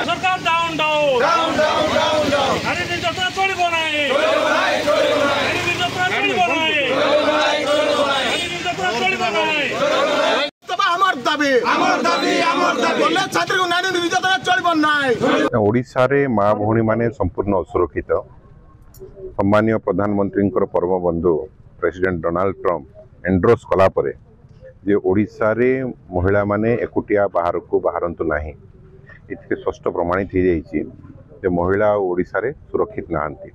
सरकार down down नारी निर्यातना चलिबो नाही नारी निर्यातना चलिबो नाही नारी निर्यातना चलिबो नाही ओडिशा रे माँ भौणी माने संपूर्ण असुरक्षित सम्मानीय प्रधानमंत्री परम बंधु प्रेसिडेंट डोनाल्ड ट्रंप एंडोर्स कला परे जे ओडिशा रे महिला माने एकुटिया बाहर को बाहरंतु नाही इतके स्पष्ट प्रमाणित हो जाइए जे महिला ओडिशा रे सुरक्षित नाहंती।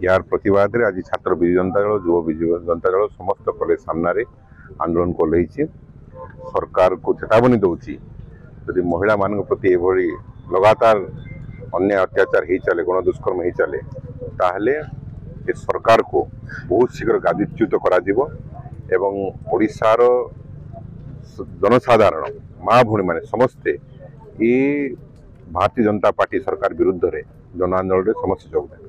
यार प्रतिवाद रे आज छात्र विजु जनता दल युव विजु जनता दल समस्त कॉलेज सामने आंदोलन कर सरकार को चेतावनी दौची यदि महिला मान प्रति एभली लगातार अन्य अत्याचार हो चले गण दुष्कर्म हो चले ताहले ए सरकार को बहुत शीघ्र गादीच्युत करा जिवो एवं ओडिशार जनसाधारण माँ भौणी माने समस्ते ये भारतीय जनता पार्टी सरकार विरुद्ध रे जन आंदोलन समस्त योगदान।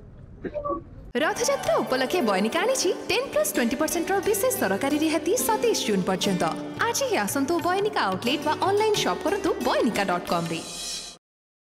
रथयात्रा उपलक्षे बयनिका आनी 10+20% विशेष सरकारी रिहाती 27 जून पर्यंत आज ही आसंतु बयनिका आउटलेट वा ऑनलाइन शॉप करंतु boynika.com रे।